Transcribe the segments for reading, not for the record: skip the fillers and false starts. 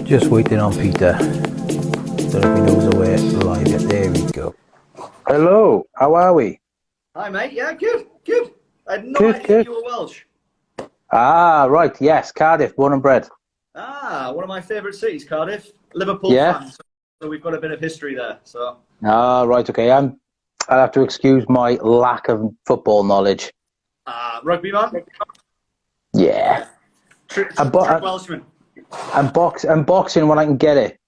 Just waiting on Peter. Don't know if he knows the way live yet. There we go. Hello, how are we? Hi mate, yeah, good. I had no idea you were Welsh. Ah, right, yes, Cardiff, born and bred. Ah, one of my favourite cities, Cardiff. Liverpool fan, so we've got a bit of history there. So. Ah, right, okay. I'll have to excuse my lack of football knowledge. Rugby man? Yeah. True Welshman. And boxing when I can get it.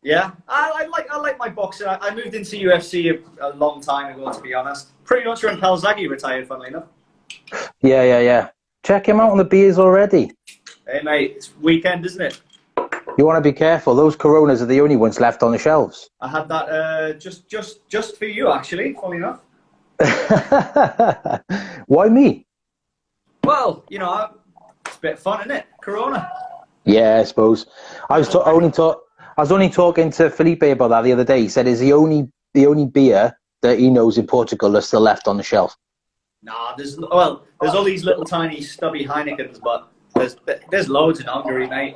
Yeah, I like my boxing. I moved into UFC a long time ago, to be honest. Pretty much when Pelzaghi retired, funnily enough. Yeah. Check him out on the beers already. Hey mate, it's weekend, isn't it? You want to be careful. Those Coronas are the only ones left on the shelves. I had that just for you, actually, funnily enough. Why me? Well, you know, it's a bit of fun, isn't it? Corona. Yeah, I suppose. I was only talking to Felipe about that the other day. He said it's the only beer that he knows in Portugal that's still left on the shelf. Nah, there's all these little tiny stubby Heinekens, but there's loads in Hungary, mate.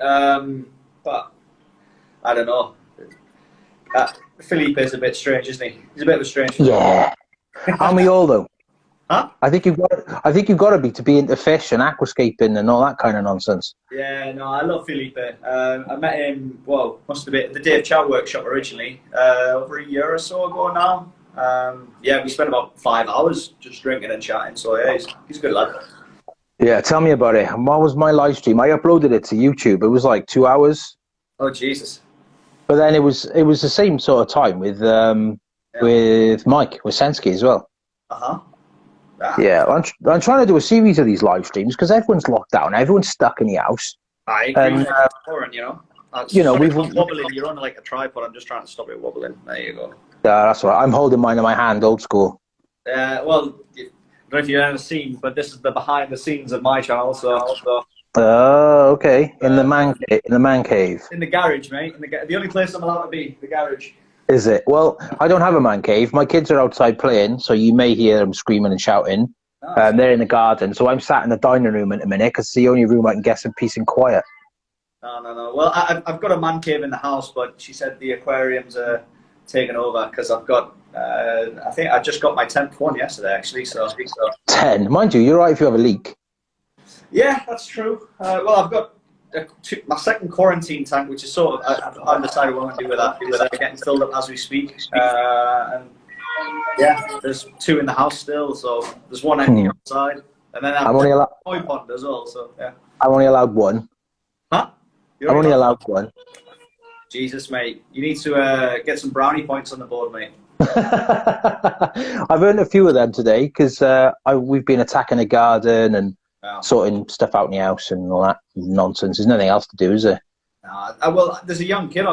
But I don't know. Felipe is a bit strange, isn't he? He's a bit of a strange. Yeah. Aren't we all though? Huh? I think you've got to be into fish and aquascaping and all that kind of nonsense. Yeah, no, I love Felipe. I met him, well, must have been the Day of Chow workshop originally, over a year or so ago now. Yeah, we spent about 5 hours just drinking and chatting. So yeah, he's a good lad. Yeah, tell me about it. What was my live stream? I uploaded it to YouTube. It was like 2 hours. Oh Jesus! But then it was the same sort of time with Mike with Sensky as well. Yeah, I'm trying to do a series of these live streams because everyone's locked down. Everyone's stuck in the house. I agree. We've wobbling. You're on like a tripod. I'm just trying to stop it wobbling. There you go. That's all right. I'm holding mine in my hand, old school. Well, I don't know if you've ever seen, but this is the behind the scenes of my channel. So. Oh, okay. In the man cave. In the garage, mate. The only place I'm allowed to be, the garage. Is it? Well, I don't have a man cave. My kids are outside playing, so you may hear them screaming and shouting. They're in the garden, so I'm sat in the dining room in a minute because it's the only room I can get some peace and quiet. No. Well, I've got a man cave in the house, but she said the aquariums are taken over because I've got. I think I just got my 10th one yesterday, actually. So 10, mind you, you're right if you have a leak. Yeah, that's true. Well, I've got my second quarantine tank, which is sort of I've undecided what I'm going to do with that because they're getting filled up as we speak. And yeah, there's 2 in the house still, so there's 1 empty outside, and then I'm only allowed koi pond as well. So yeah, I'm only allowed 1. Huh? I'm only allowed 1. Jesus, mate, you need to get some brownie points on the board, mate. I've earned a few of them today because we've been attacking the garden and sorting stuff out in the house and all that nonsense. There's nothing else to do, is there? Well, there's a young kid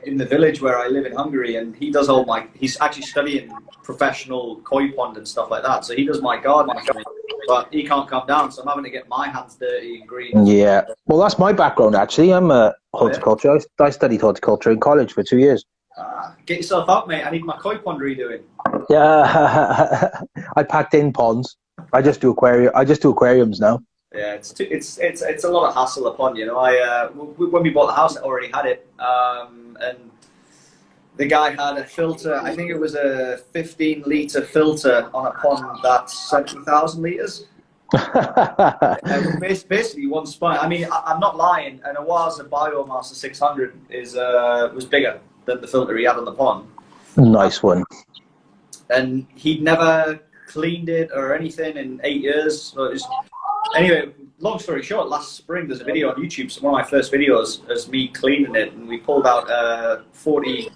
in the village where I live in Hungary, and he does he's actually studying professional koi pond and stuff like that. So he does my garden for me, but he can't come down, so I'm having to get my hands dirty and green. Yeah, well, that's my background actually. I'm a horticulture. I studied horticulture in college for 2 years. Get yourself out, mate. I need my koi pond redoing. Yeah, I packed in ponds. I just do aquariums now. Yeah, it's a lot of hassle upon you know. When we bought the house, I already had it, and the guy had a filter. I think it was a 15-litre filter on a pond that's 70,000 litres. Basically one spot. I mean, I'm not lying. An Awaza Biomaster 600 was bigger than the filter he had on the pond. Nice one. And he'd never cleaned it or anything in 8 years. So anyway, long story short, last spring there's a video on YouTube. So one of my first videos is me cleaning it, and we pulled out 40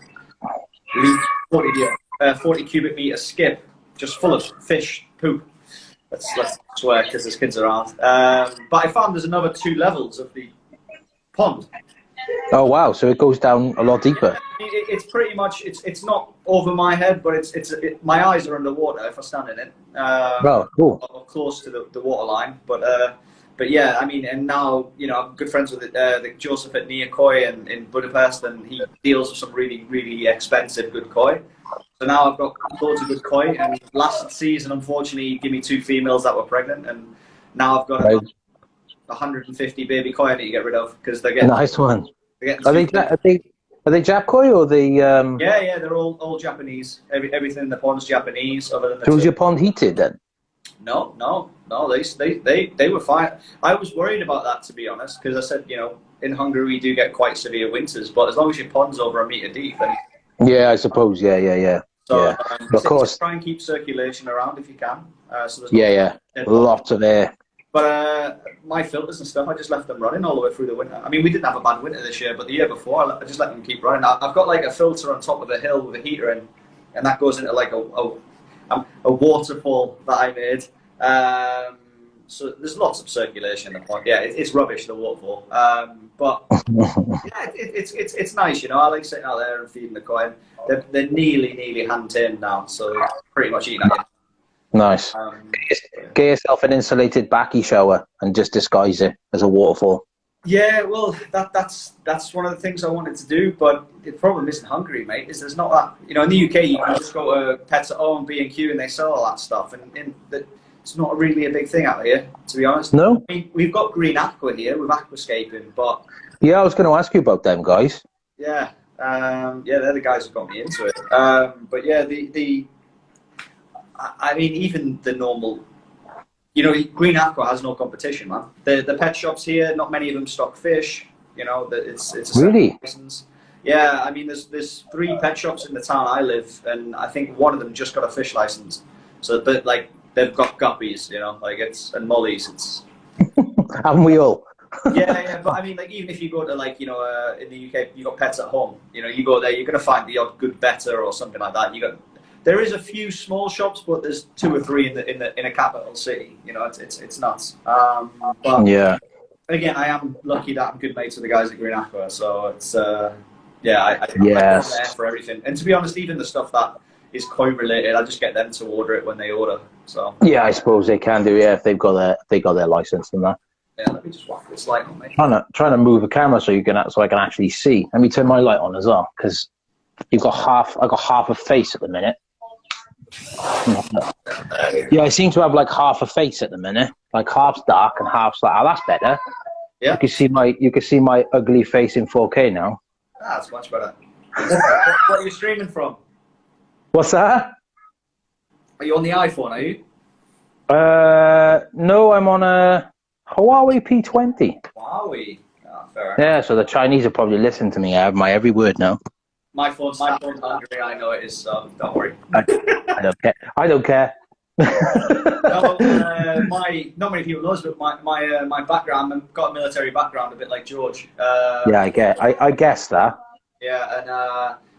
cubic meter skip just full of fish poop. Let's swear because there's kids around. But I found there's another 2 levels of the pond. Oh wow! So it goes down a lot deeper. It's pretty much it's not over my head, but my eyes are underwater if I stand in it. Oh, cool. Or close to the water line, but yeah, I mean, and now I'm good friends with the Joseph at Nia Koi in Budapest, and he deals with some really expensive good koi. So now I've got loads of good koi, and last season, unfortunately, he gave me 2 females that were pregnant, and Now I've got about 150 baby koi I need to get rid of because they're getting nice one. They're getting are they Jap koi or the? Yeah, they're all Japanese. Everything in the pond's Japanese, other than the. So was your pond heated then? No. They were fine. I was worried about that, to be honest, because I said, you know, in Hungary we do get quite severe winters, but as long as your pond's over 1 meter deep, then. Yeah, I suppose. Yeah. So, yeah. Of course. Try and keep circulation around if you can. So there's lots of air. But my filters and stuff, I just left them running all the way through the winter. I mean, we didn't have a bad winter this year, but the year before, I just let them keep running. I've got like a filter on top of the hill with a heater in, and that goes into like a waterfall that I made. So there's lots of circulation in the pond. Yeah, it's rubbish, the waterfall. But yeah, it's nice, you know. I like sitting out there and feeding the koi. They're nearly hand-tamed now, so they're pretty much eating at you. Nice. Get yourself an insulated backy shower and just disguise it as a waterfall. Yeah, well, that's one of the things I wanted to do, but the problem is in Hungary, mate, is there's not that. You know, in the UK, you can just go to Pets at Home, B&Q, and they sell all that stuff, and it's not really a big thing out here, to be honest. No? I mean, we've got Green Aqua here with Aquascaping, but... Yeah, I was going to ask you about them guys. Yeah, they're the guys who got me into it. But yeah, I mean, even the normal, you know, Green Aqua has no competition, man. The pet shops here, not many of them stock fish. You know, it's a really license. Yeah, I mean, there's 3 pet shops in the town I live, and I think one of them just got a fish license. So, but like they've got guppies, you know, like and mollies. It's haven't we all? yeah, but I mean, like even if you go to like, you know, in the UK, you got Pets at Home. You know, you go there, you're gonna find the odd good better or something like that. There is a few small shops, but there's 2 or 3 in a capital city. You know, it's nuts. But yeah. Again, I am lucky that I'm good mates with the guys at Green Aqua, so it's yeah. I yes. I'm there for everything, and to be honest, even the stuff that is koi related, I just get them to order it when they order. So yeah, I suppose they can do. Yeah, if they've got their license and that. Yeah, let me just whack this light on, mate. Trying to move the camera so I can actually see. Let me turn my light on as well, because I got half a face at the minute. Yeah, I seem to have like half a face at the minute. Like half's dark and half's like, oh, that's better. Yeah. You can see my ugly face in 4K now. Ah, that's much better. What are you streaming from? What's that? Are you on the iPhone, are you? No, I'm on a Huawei P20. Huawei? Oh, fair enough. Yeah, so the Chinese are probably listening to me. I have my every word now. My phone's Hungary, I know it is, so don't worry. I don't care. No, not many people know this, but my background, I've got a military background, a bit like George. Yeah, I guess that. Yeah, and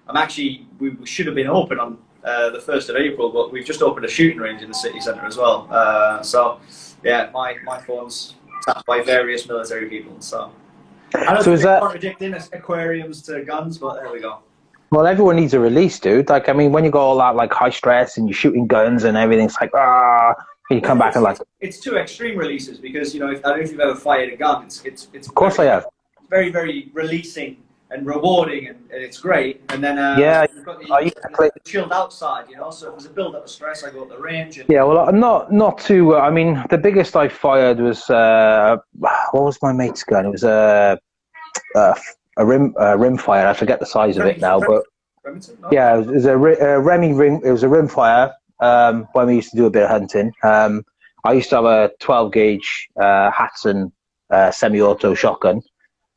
I'm actually, we should have been open on the 1st of April, but we've just opened a shooting range in the city centre as well. So, yeah, my phone's tapped by various military people, so. I don't think contradicting aquariums to guns, but there we go. Well, everyone needs a release, dude. Like, I mean, when you go all that, like, high stress and you're shooting guns and everything's like, you come back and like... It's 2 extreme releases because, you know, I don't know if you've ever fired a gun. It's of course I have. Very, very releasing and rewarding, and it's great. And then yeah, you've got the chilled outside, you know, so if there's a build-up of stress, I go up the range. And yeah, well, not too... I mean, the biggest I fired was... what was my mate's gun? It was a rim fire. I forget the size of it now, but yeah, it was a Remy rim. It was a rim fire. When we used to do a bit of hunting, I used to have a 12 gauge Hudson semi-auto shotgun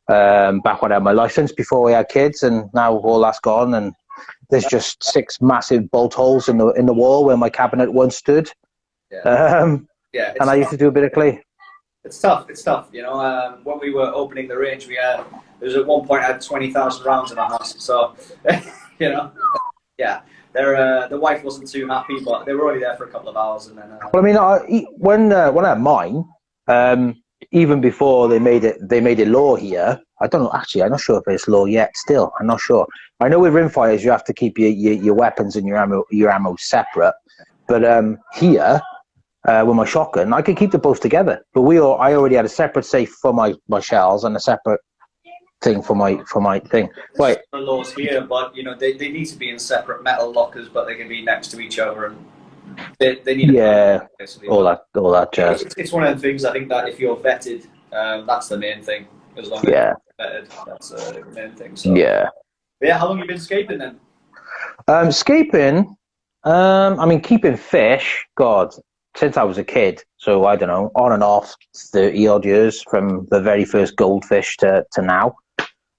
back when I had my license, before we had kids, and now all that's gone, and there's just 6 massive bolt holes in the wall where my cabinet once stood. Yeah, and I used to do a bit of clay. It's tough, you know. When we were opening the range, there was at one point I had 20,000 rounds in our house, so, you know, yeah. The wife wasn't too happy, but they were only there for a couple of hours, and then... Well, I mean, when I had mine, even before they made it law here, I don't know, actually, I'm not sure if it's law yet, still, I'm not sure. I know with rimfires, you have to keep your weapons and your ammo separate, but here... with my shotgun, I could keep them both together. But I already had a separate safe for my shells and a separate thing for my thing. Right. The laws here, but you know they need to be in separate metal lockers, but they can be next to each other. And They need a plan, all that jazz. It's one of the things, I think, that if you're vetted, that's the main thing. As long as you're vetted, that's the main thing. So. Yeah. But yeah, how long have you been scaping then? Scaping, I mean, keeping fish, God, since I was a kid. So I don't know, on and off 30 odd years from the very first goldfish to now.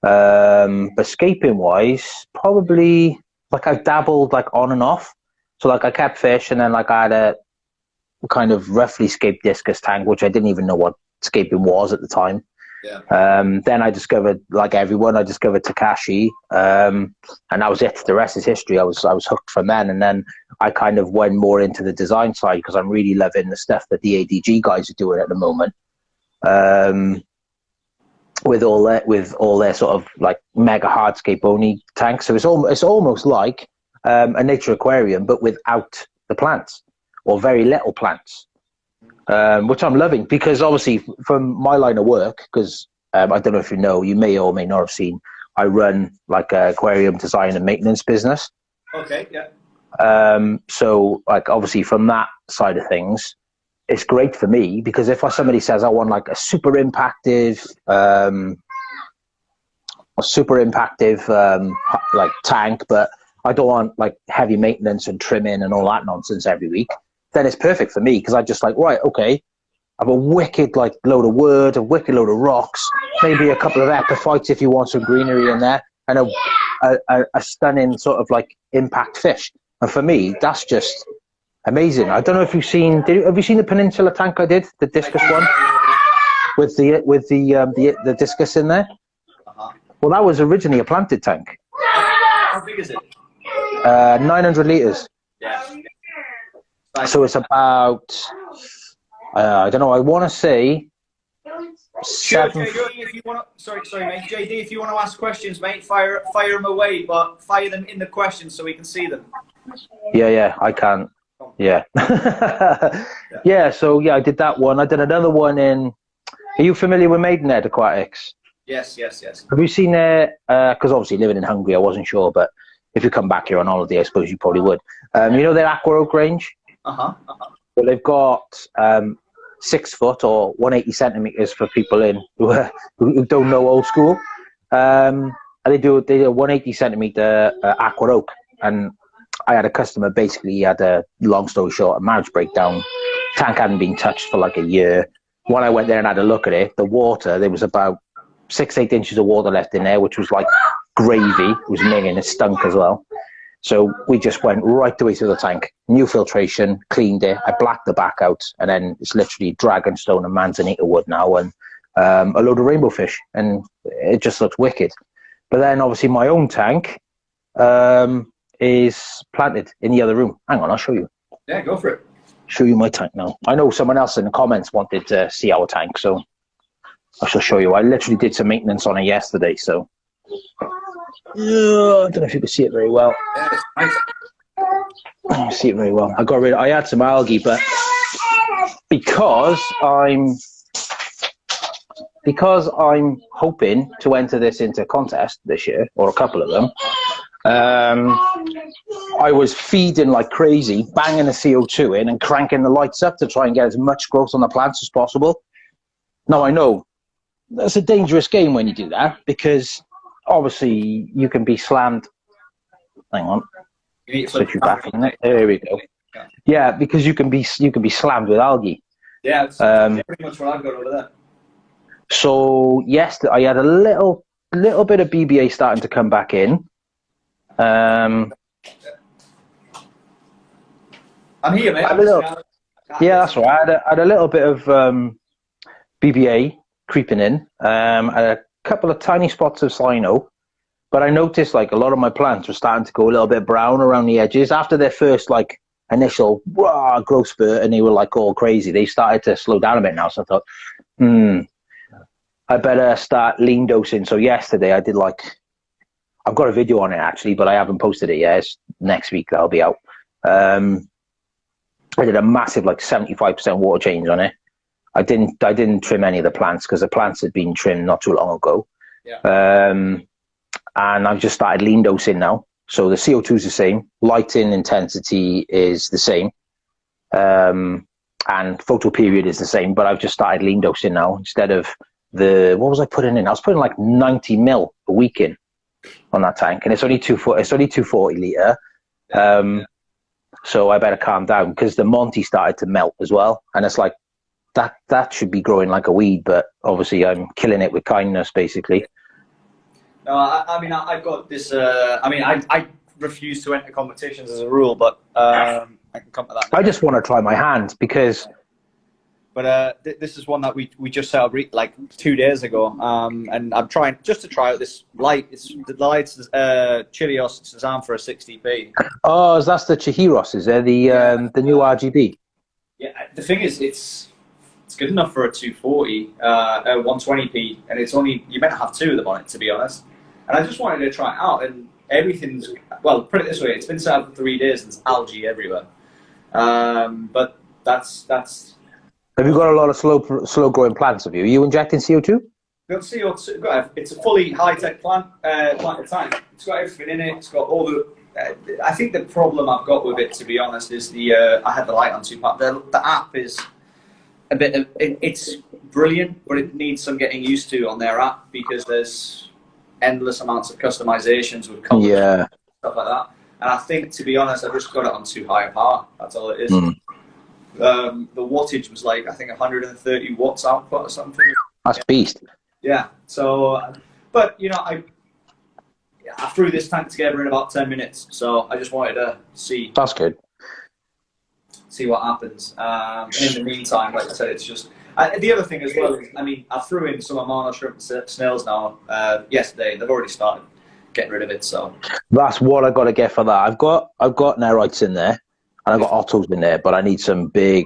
But scaping wise, probably like I've dabbled like on and off. So like I kept fish, and then like I had a kind of roughly scaped discus tank, which I didn't even know what scaping was at the time. Yeah. Then I discovered, like everyone, I discovered Takashi, and that was it. The rest is history. I was hooked from then, and then I kind of went more into the design side because I'm really loving the stuff that the ADG guys are doing at the moment. With all their sort of like mega hardscape only tanks. So it's almost like a nature aquarium, but without the plants or very little plants. Which I'm loving, because obviously from my line of work, because I don't know if you know, you may or may not have seen, I run like an aquarium design and maintenance business. Okay, yeah. So like obviously from that side of things, it's great for me, because if somebody says I want like a super impactive like tank, but I don't want like heavy maintenance and trimming and all that nonsense every week, then it's perfect for me, because I just like, right, okay, I have a wicked like load of wood, a wicked load of rocks, maybe a couple of epiphytes if you want some greenery in there, and a stunning sort of like impact fish. And for me, that's just amazing. I don't know if you've seen. Have you seen the Peninsula tank I did, the discus one, with the discus in there? Well, that was originally a planted tank. How big is it? 900 liters. Yeah. So it's about, I don't know, I want to say Sure, JD, if you want to, sorry, mate. JD, if you want to ask questions, mate, fire them away, but fire them in the questions so we can see them. Yeah, I can. Yeah. Yeah, so yeah, I did that one. I did another one in, are you familiar with Maidenhead Aquatics? Yes. Have you seen it? Because obviously living in Hungary, I wasn't sure, but if you come back here on holiday, I suppose you probably would. You know their Aqua Oak range? Well, they've got 6 foot or 180 centimeters for people who don't know old school. And they do a 180 centimeter Aqua Oak. And I had a customer, basically, he had a, long story short, a marriage breakdown. Tank hadn't been touched for like a year. When I went there and had a look at it, the water, there was about 6-8 inches of water left in there, which was like gravy. It was minging, it stunk as well. So we just went right the way through the tank, new filtration, cleaned it, I blacked the back out, and then it's literally dragonstone and manzanita wood now, and a load of rainbow fish, and it just looks wicked. But then obviously my own tank is planted in the other room. Hang on, I'll show you. Yeah, go for it. Show you my tank now. I know someone else in the comments wanted to see our tank, so I shall show you. I literally did some maintenance on it yesterday, so I don't know if you can see it very well. Yeah, it's nice. I see it very well. I had some algae, but because I'm hoping to enter this into a contest this year, or a couple of them, I was feeding like crazy, banging the CO2 in and cranking the lights up to try and get as much growth on the plants as possible. Now I know that's a dangerous game when you do that, because obviously you can be slammed. Hang on, switch you back in it. There we go. Yeah, because you can be slammed with algae. Yeah, it's pretty much what I've got over there. So yes, I had a little bit of BBA starting to come back in. I'm here, mate. Yeah, that's right. I had a little bit of BBA creeping in. A couple of tiny spots of cyano, but I noticed like a lot of my plants were starting to go a little bit brown around the edges after their first like initial raw growth spurt, and they were like all crazy. They started to slow down a bit now, so I thought, I better start lean dosing. So yesterday I did like, I've got a video on it actually, but I haven't posted it yet. It's next week that'll be out. I did a massive like 75% water change on it. I didn't trim any of the plants because the plants had been trimmed not too long ago. Yeah. And I've just started lean dosing now. So the CO2 is the same. Lighting intensity is the same. and photo period is the same, but I've just started lean dosing now instead of what was I putting in? I was putting like 90 mil a week in on that tank, and it's only 240 litre. So I better calm down, because the Monty started to melt as well, and it's like that should be growing like a weed, but obviously I'm killing it with kindness, basically. No, I mean, I've got this. I mean, I refuse to enter competitions as a rule, but I can come to that now. I just want to try my hand, because. But this is one that we just set up like 2 days ago, and I'm trying just to try out this light. It's the lights, Chilios Sazam for a 60p. Oh, that's the Chihiros, is there? The new RGB. Yeah, the thing is, it's good enough for a 240, 120p, and it's only, you meant to have 2 of them on it, to be honest. And I just wanted to try it out, and everything's, well, put it this way, it's been set up for 3 days and there's algae everywhere. But that's. Have you got a lot of slow growing plants? Have you? Are you injecting CO2? Got CO2. It's a fully high tech plant tank. It's got everything in it. It's got all the. I think the problem I've got with it, to be honest, is I had the light on too much. The app is a bit of, it's brilliant, but it needs some getting used to on their app, because there's endless amounts of customizations with colors and stuff like that. And I think, to be honest, I just got it on too high a power. That's all it is. The wattage was like, I think 130 watts output or something. That's beast. Yeah. So, but you know, I threw this tank together in about 10 minutes. So I just wanted to see. That's good. See what happens. In the meantime, like I said, it's just the other thing as well is, I mean, I threw in some Amano shrimp and snails now yesterday. They've already started getting rid of it. So that's what I got to get for that. I've got Nerites in there. And I've got Ottos in there, but I need some big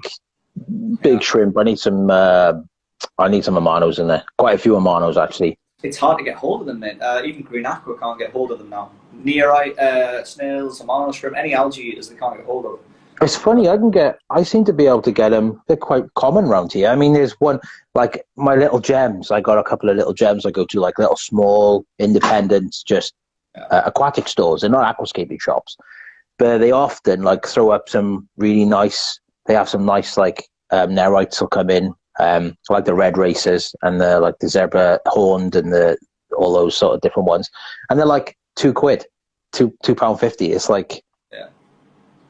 shrimp. I need some Amanos in there. Quite a few Amanos, actually. It's hard to get hold of them, mate. Even Green Aqua can't get hold of them now. Nearite, snails, Amano shrimp, any algae eaters they can't get hold of. It's funny, I seem to be able to get them. They're quite common around here. I mean, there's one, like my little gems. I got a couple of little gems I go to, like little small, independent, just aquatic stores. They're not aquascaping shops. But they often like throw up some really nice. They have some nice like Nerites will come in, like the red racers and the zebra horned and all those sort of different ones, and they're like £2, £2.50. It's like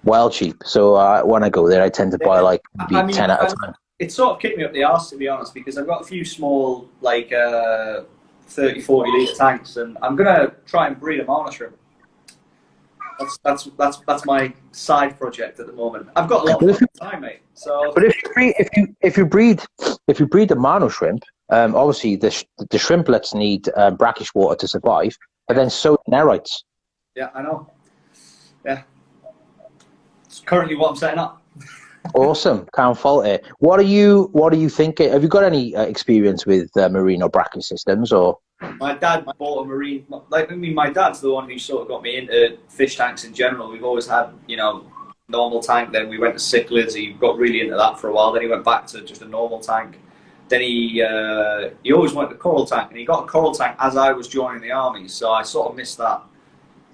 well cheap. So when I go there, I tend to buy like maybe 10 at a time. It sort of kicked me up the arse, to be honest, because I've got a few small like 30, 40 litre tanks, and I'm gonna try and breed a Amano shrimp. That's my side project at the moment. I've got a lot of time, mate. So, but if you breed the mono shrimp, obviously the shrimplets need brackish water to survive, but then so do Nerites. Yeah, I know. Yeah, it's currently what I'm setting up. Awesome, can't fault it. What are you thinking? Have you got any experience with marine or brackish systems, or? My dad bought a marine. Like, I mean, my dad's the one who sort of got me into fish tanks in general. We've always had, you know, normal tank. Then we went to cichlids. He got really into that for a while. Then he went back to just a normal tank. Then he always wanted a coral tank, and he got a coral tank as I was joining the army. So I sort of missed that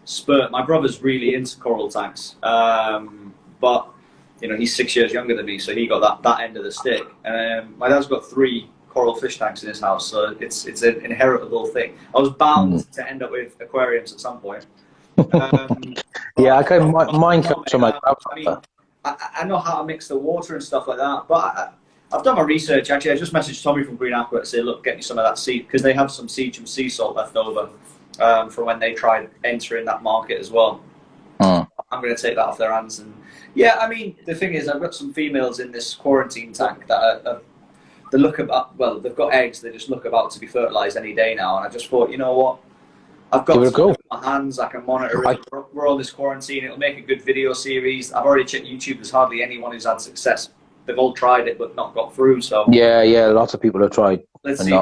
spurt. My brother's really into coral tanks, but you know, he's 6 years younger than me, so he got that end of the stick. My dad's got 3 coral fish tanks in his house, so it's an inheritable thing. I was bound to end up with aquariums at some point. Yeah, okay, mine comes from my grandfather. I mean, I know how to mix the water and stuff like that, but I've done my research. Actually, I just messaged Tommy from Green Aqua to say, look, get me some of that sea, because they have some Seagram sea salt left over from when they tried entering that market as well. I'm going to take that off their hands. And yeah, I mean, the thing is, I've got some females in this quarantine tank that they look about, well, they've got eggs, they just look about to be fertilized any day now. And I just thought, you know what, I've got my hands, I can monitor it. We're on this quarantine, it'll make a good video series. I've already checked YouTube, there's hardly anyone who's had success. They've all tried it but not got through. So yeah, lots of people have tried. Let's see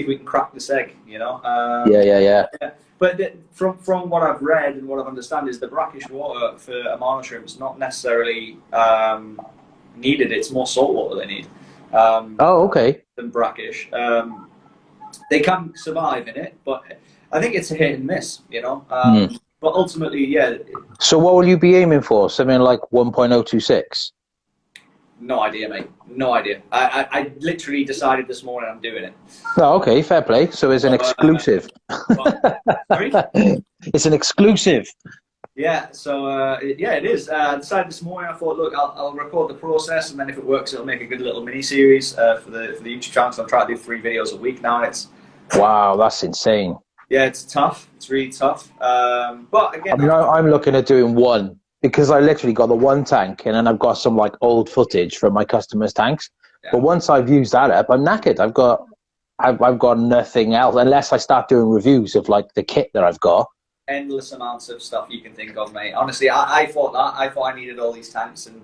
if we can crack this egg, you know. Yeah. But from what I've read and what I've understand is the brackish water for Amano shrimp is not necessarily needed. It's more salt water they need. Okay. Than brackish. They can survive in it, but I think it's a hit and miss. You know, But ultimately, yeah. So what will you be aiming for? Something like 1.026? No idea, mate. No idea. I literally decided this morning I'm doing it. Oh, okay, fair play. So it's an exclusive. Sorry? It's an exclusive. Yeah, so yeah, it is. I decided this morning. I thought, look, I'll record the process, and then if it works, it'll make a good little mini series for the YouTube channel. So I'm trying to do 3 videos a week now. And it's wow, that's insane. Yeah, it's tough. It's really tough. But again, I mean, I'm looking at doing 1 because I literally got the 1 tank, and then I've got some like old footage from my customers' tanks. Yeah. But once I've used that up, I'm knackered. I've got nothing else unless I start doing reviews of like the kit that I've got. Endless amounts of stuff you can think of, mate. Honestly, I thought that. I thought I needed all these tanks, and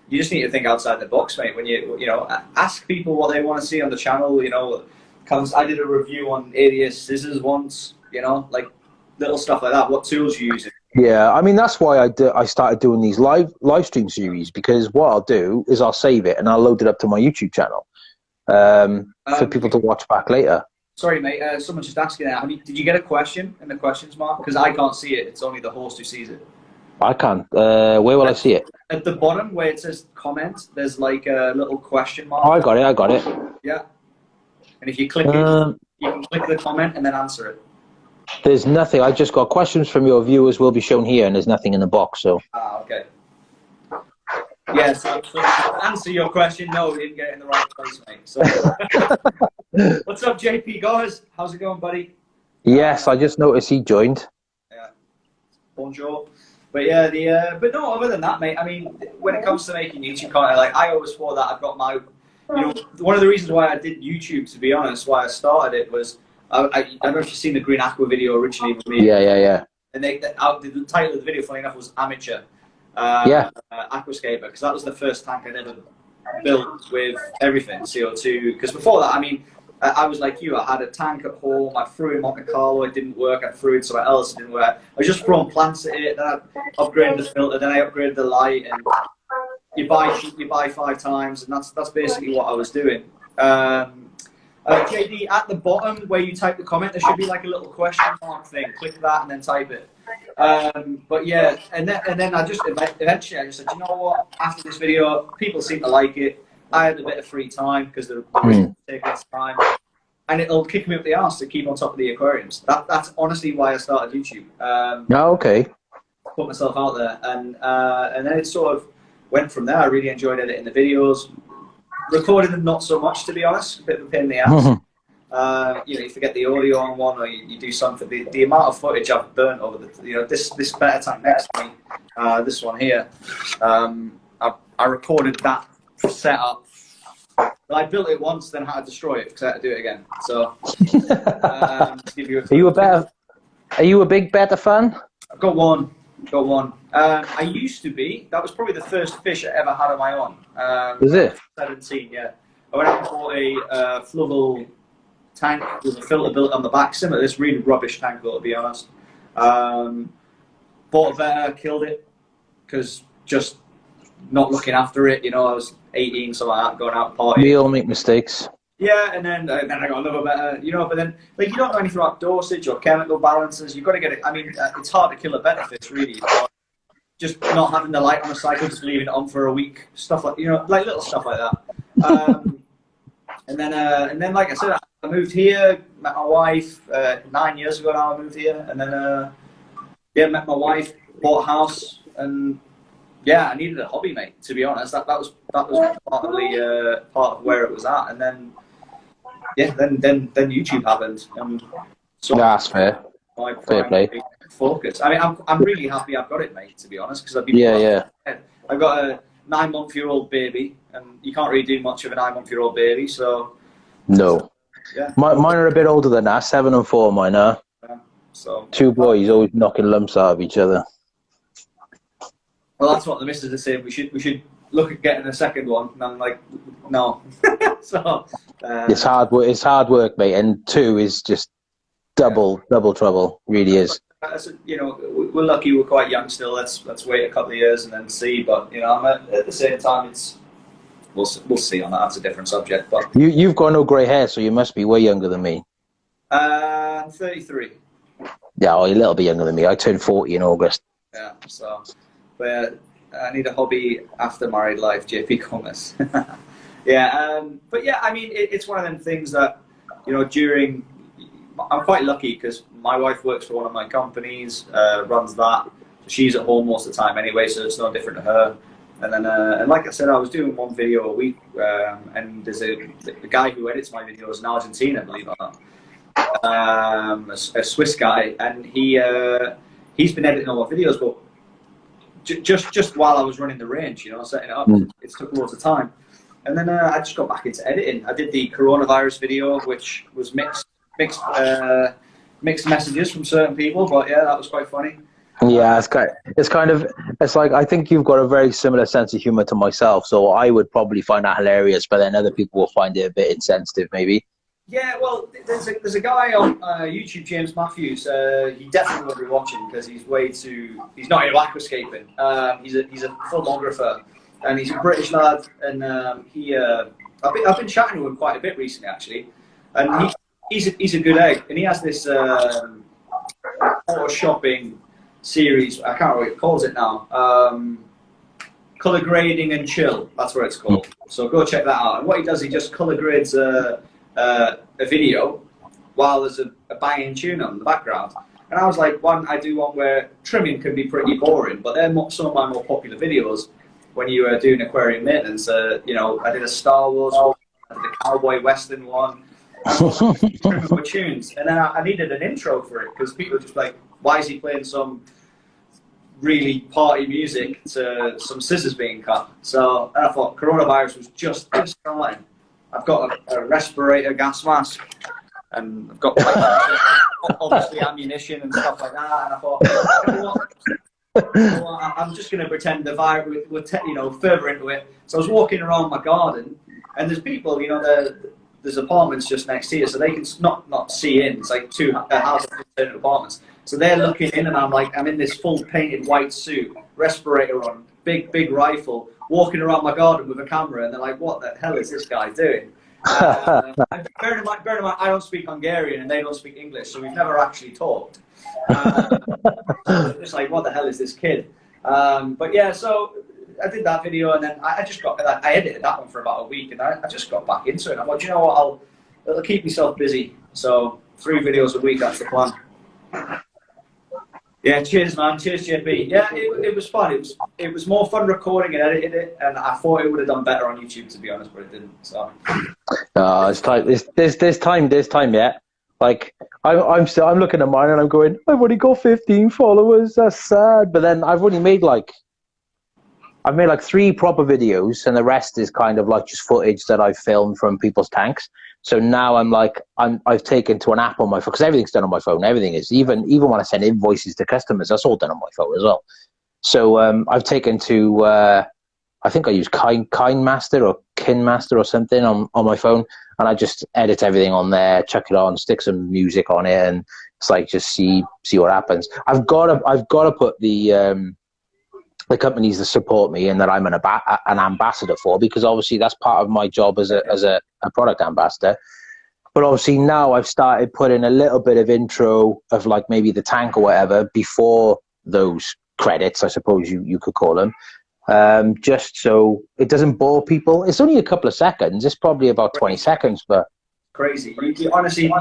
you just need to think outside the box, mate. When you know, ask people what they want to see on the channel. You know, I did a review on ADS scissors once. You know, like little stuff like that. What tools you using? Yeah, I mean that's why I started doing these live stream series, because what I'll do is I'll save it and I'll load it up to my YouTube channel for people to watch back later. Sorry, mate. Someone's just asking now. Did you get a question in the questions mark? Because I can't see it. It's only the host who sees it. I can't. Where will I see it? At the bottom where it says comment, there's like a little question mark. Oh, I got it. I got it. Yeah. And if you click it, you can click the comment and then answer it. There's nothing. I just got questions from your viewers will be shown here, and there's nothing in the box. So. Ah, okay. Yeah, so to answer your question, no, we didn't get it in the right place, mate. So, what's up, JP guys? How's it going, buddy? Yes, I just noticed he joined. Yeah, bonjour. But yeah, but no, other than that, mate. I mean, when it comes to making YouTube content, like I always thought that I've got my, you know, one of the reasons why I did YouTube, to be honest, why I started it was I don't know if you've seen the Green Aqua video originally with me. Yeah. And the title of the video, funny enough, was Amateur. Aquascaper, because that was the first tank I'd ever built with everything CO2. Because before that, I mean, I was like you. I had a tank at home. I threw in Monte Carlo. It didn't work. I threw in somewhere else. It didn't work. I was just throwing plants at it. Then I upgraded the filter. Then I upgraded the light. And you buy 5 times, and that's basically what I was doing. JD, at the bottom where you type the comment, there should be like a little question mark thing. Click that and then type it. But yeah, and then I just eventually I just said, you know what? After this video, people seem to like it. I had a bit of free time because the reason to take less time, and it'll kick me up the arse to keep on top of the aquariums. That's honestly why I started YouTube. Okay. Put myself out there, and then it sort of went from there. I really enjoyed editing the videos. Recording them not so much, to be honest. A bit of a pain in the ass. You know, you forget the audio on one, or you do something. The amount of footage I've burnt over the, you know, this better tank next to me, this one here. I recorded that setup. I built it once, then had to destroy it because I had to do it again. So, Are you a big betta fan? I've got one. I used to be. That was probably the first fish I ever had on my own. Was it? 17, yeah. I went out and bought a Fluval tank with a filter built on the back, similar to this really rubbish tank, to be honest. Bought a betta, killed it, because just not looking after it. You know, I was 18, something like that, going out partying. We all make mistakes. Yeah, and then I got another betta, you know, but then, like, you don't know anything about dosage or chemical balances. You've got to get it. I mean, it's hard to kill a betta fish, really. Just not having the light on the cycle, just leaving it on for a week, stuff like, you know, like little stuff like that. And then, like I said, I moved here, met my wife 9 years ago now. I moved here, and then yeah, met my wife, bought a house, and yeah, I needed a hobby, mate. To be honest, that was part of where it was at, and then yeah, then YouTube happened, and so that's fair. My fair play. Focus. I mean, I'm really happy I've got it, mate. To be honest, because I've been I've got a 9-month-year-old baby, and you can't really do much of a 9-month-year-old baby, so no. Yeah. Mine are a bit older than that. 7 and 4, mine are. So 2 boys always knocking lumps out of each other. Well, that's what the missus is saying. We should look at getting a second one, and I'm like, no. So it's hard work. It's hard work, mate. And 2 is just double trouble. Really is. You know, we're lucky. We're quite young still. Let's wait a couple of years and then see. But you know, at the same time, we'll see on that. That's a different subject. But you've got no grey hair, so you must be way younger than me. I'm 33. Yeah, oh, you're a little bit younger than me. I turned 40 in August. Yeah, so, but I need a hobby after married life, JP Commerce. Yeah, but yeah, I mean, it's one of them things that, you know, I'm quite lucky because my wife works for one of my companies, runs that. She's at home most of the time anyway, so it's no different to her. And then, and like I said, I was doing one video a week, and there's the guy who edits my videos in Argentina, believe it or not, a Swiss guy, and he's been editing all my videos, but just while I was running the range, you know, setting it up, it took loads of time. And then I just got back into editing. I did the coronavirus video, which was mixed messages from certain people, but yeah, that was quite funny. Yeah, it's like, I think you've got a very similar sense of humor to myself, so I would probably find that hilarious, but then other people will find it a bit insensitive, maybe. Yeah, well, there's a guy on YouTube, James Matthews. He definitely won't be watching because he's not into aquascaping. He's a filmographer, and he's a British lad, and I've been chatting to him quite a bit recently, actually, and he's a good egg, and he has this photoshopping series. I can't remember what it calls it now. Color grading and chill. That's what it's called. So go check that out. And what he does, he just color grades a video while there's a banging tune on in the background. And I was like, I do one where trimming can be pretty boring, but they're some of my more popular videos. When you are doing aquarium maintenance, you know, I did a Star Wars one, I did a cowboy western one, trimming with tunes, and then I needed an intro for it because people were just like, why is he playing some really party music to some scissors being cut? So and I thought coronavirus was just starting. I've got a respirator gas mask, and I've got like, obviously ammunition and stuff like that. And I thought, you know what? I'm just going to pretend the virus, you know, further into it. So I was walking around my garden, and there's people, you know, there's apartments just next to you, so they can not see in. It's like two houses in apartments. So they're looking in, and I'm in this full painted white suit, respirator on, big rifle, walking around my garden with a camera, and they're like, "What the hell is this guy doing?" Bear in mind, I don't speak Hungarian, and they don't speak English, so we've never actually talked. It's like, what the hell is this kid? But yeah, so I did that video, and then I edited that one for about a week, and I just got back into it. I thought, you know what, it'll keep myself busy. So 3 videos a week, that's the plan. Yeah, cheers, man. Cheers, JP. Yeah, it was fun. It was more fun recording and editing it, and I thought it would have done better on YouTube, to be honest, but it didn't. So. It's time. There's time yet. Like I'm looking at mine and I'm going, I've only got 15 followers. That's sad. But then I've made like 3 proper videos, and the rest is kind of like just footage that I've filmed from people's tanks. So now I've taken to an app on my phone, because everything's done on my phone. Everything is, even when I send invoices to customers, that's all done on my phone as well. So I've taken to I think I use KineMaster or KineMaster or something on my phone, and I just edit everything on there, chuck it on, stick some music on it, and it's like just see what happens. I've got to put the companies that support me and that I'm an ambassador for, because obviously that's part of my job as a product ambassador. But obviously now I've started putting a little bit of intro of like maybe the tank or whatever before those credits, I suppose you could call them, just so it doesn't bore people. It's only a couple of seconds. It's probably about 20 seconds, but crazy. You honestly.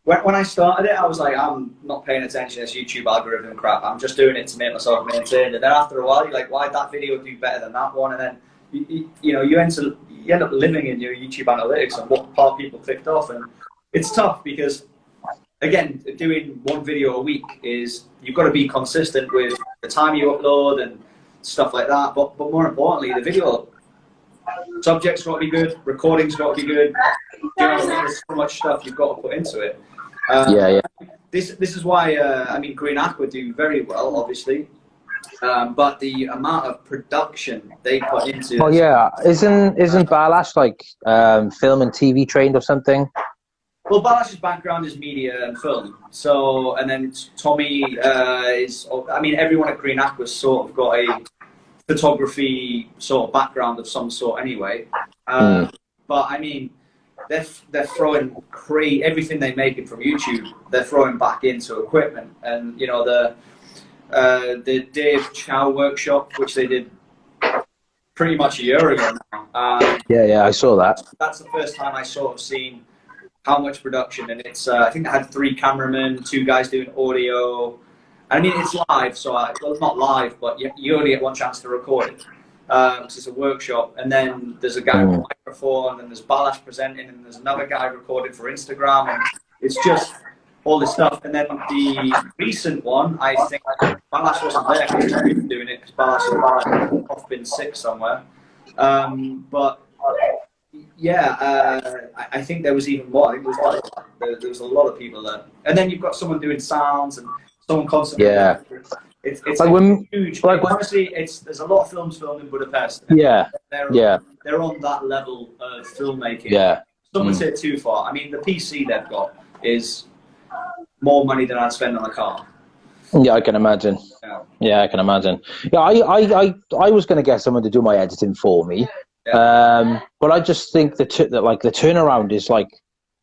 When I started it, I was like, I'm not paying attention to this YouTube algorithm crap. I'm just doing it to make myself maintained. And then after a while, you're like, why'd that video do better than that one? And then, you end up living in your YouTube analytics and what part people clicked off. And it's tough because, again, doing 1 video a week is, you've got to be consistent with the time you upload and stuff like that. But more importantly, the video subject's got to be good, recording's got to be good. There's so much stuff you've got to put into it. This is why Green Aqua do very well, obviously, but the amount of production they put into. Oh yeah, isn't Balash like film and TV trained or something? Well, Balash's background is media and film. So, and then Tommy is. Everyone at Green Aqua's sort of got a photography sort of background of some sort, anyway. But I mean, they're throwing everything they make it from YouTube. They're throwing back into equipment, and you know the Dave Chow workshop, which they did pretty much a year ago now. Yeah, I saw that. That's the first time I sort of seen how much production, and it's I think they had 3 cameramen, 2 guys doing audio. I mean, it's live, so well, it's not live, but you only get one chance to record it. Because it's a workshop, and then there's a guy with a microphone, and there's Balash presenting, and there's another guy recording for Instagram, and it's just all this stuff. And then the recent one, I think Balash wasn't there because he was doing it because Balash was off been sick somewhere. But yeah, I think there was even more. I think there was a lot of people there, and then you've got someone doing sounds and someone constantly. Yeah. It's like huge. Like honestly, there's a lot of films filmed in Budapest. Yeah, they're on that level of filmmaking. Yeah, some would say too far. I mean, the PC they've got is more money than I'd spend on a car. Yeah, I can imagine. Yeah, I can imagine. Yeah, I was going to get someone to do my editing for me, but I just think that the turnaround is like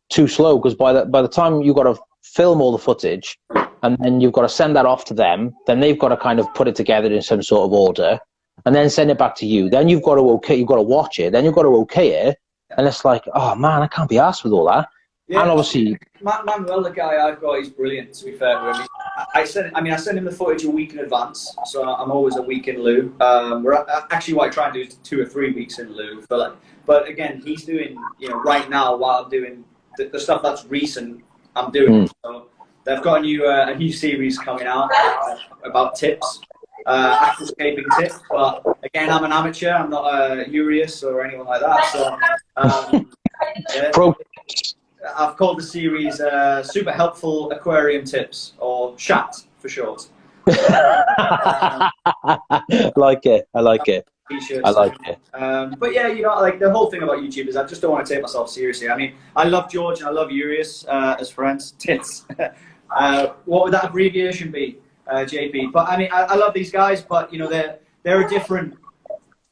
too slow, because by the time you got to film all the footage, and then you've got to send that off to them, then they've got to kind of put it together in some sort of order, and then send it back to you. Then you've got to watch it, then you've got to okay it, and it's like, oh man, I can't be arsed with all that. Yeah, and obviously Manuel, the guy I've got, he's brilliant, to be fair with him. I send him the footage a week in advance, so I'm always a week in lieu. Actually, what I try and do is 2 or 3 weeks in lieu. But again, he's doing, you know, right now while I'm doing the stuff that's recent, I'm doing. So they've got a new series coming out about tips, aquascaping tips. But again, I'm an amateur. I'm not Urius or anyone like that. So I've called the series Super Helpful Aquarium Tips, or SHAT for short. I like it. I like it. I like it. But yeah, you know, like the whole thing about YouTube is I just don't want to take myself seriously. I mean, I love George and I love Urius as friends. Tits. What would that abbreviation be, JP? But I mean, I love these guys, but you know, they're a different.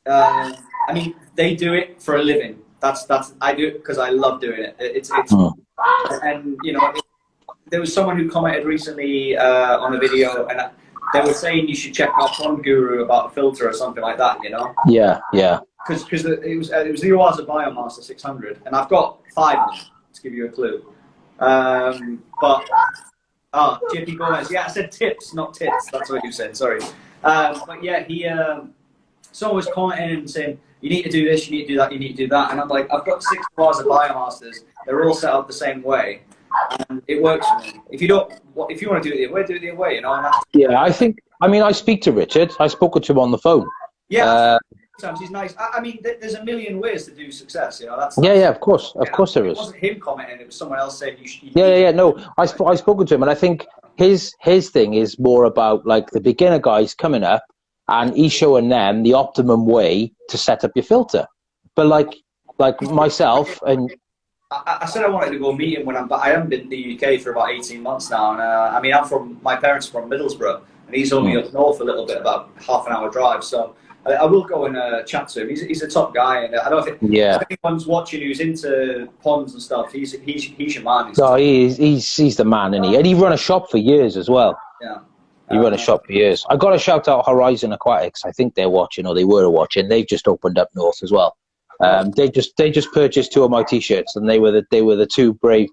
I mean, they do it for a living. I do it because I love doing it. And you know, there was someone who commented recently on a video, and they were saying you should check out Pond Guru about a filter or something like that. You know? Yeah, yeah. Because it was the Oaza Biomaster 600, and I've got 5 of them, to give you a clue. But JP Gomez, yeah, I said tips, not tits. That's what you said. Sorry. But yeah, someone was commenting and saying, you need to do this, you need to do that, you need to do that. And I'm like, I've got 6 Oaza Biomasters. They're all set up the same way. And it works for me. If you want to do it the other way, do it the other way, you know? Yeah, I mean, I speak to Richard. I spoke to him on the phone. Yeah, sometimes he's nice. I mean, there's a million ways to do success, you know? Yeah, of course. Of course there is. It wasn't him commenting, it was someone else saying you should. Yeah, no, I spoke to him, and I think his thing is more about, like, the beginner guys coming up, and he's showing them the optimum way to set up your filter. But like myself and I said I wanted to go meet him when I haven't been in the UK for about 18 months now, and I mean, my parents are from Middlesbrough, and he's only up north a little bit, about half an hour drive. So I will go and chat to him. He's a top guy, and I don't think if anyone's watching who's into ponds and stuff, he's your man. He's the man, isn't he? And he run a shop for years as well. Yeah. He run a shop for years. I got to shout out Horizon Aquatics. I think they're watching, or they were watching. They've just opened up north as well. They just purchased 2 of my T-shirts, and they were the two brave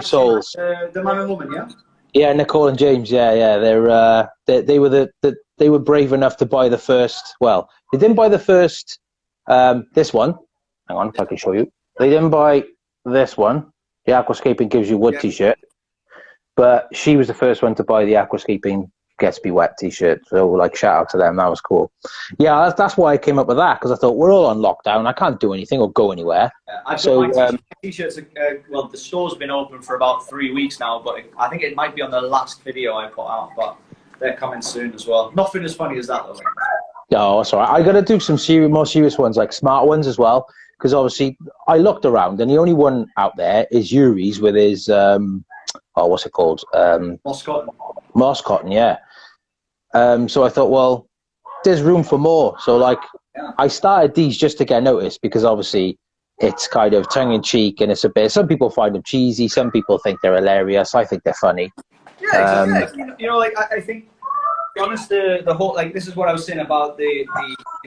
souls. The man and woman, yeah. Yeah, Nicole and James. Yeah. They were brave enough to buy the first. Well, they didn't buy the first. This one. Hang on, if I can show you. They didn't buy this one. The Aquascaping Gives You Wood T-shirt, but she was the first one to buy the Aquascaping Gets Me Wet T-shirt. So, like, shout out to them. That was cool. Yeah, that's why I came up with that, because I thought we're all on lockdown. I can't do anything or go anywhere. I've got my T-shirts. Well, the store's been open for about 3 weeks now, but I think it might be on the last video I put out. But they're coming soon as well. Nothing as funny as that, though. No, that's all right. I got to do some more serious ones, like smart ones as well, because obviously I looked around, and the only one out there is Yuri's with his what's it called? Moss cotton. Moss cotton, yeah. So I thought, well, there's room for more. So, like, I started these just to get noticed, because obviously it's kind of tongue-in-cheek, and it's a bit, some people find them cheesy, some people think they're hilarious, I think they're funny. Yeah, exactly. You know, like, I think, to be honest, the whole, like, this is what I was saying about the you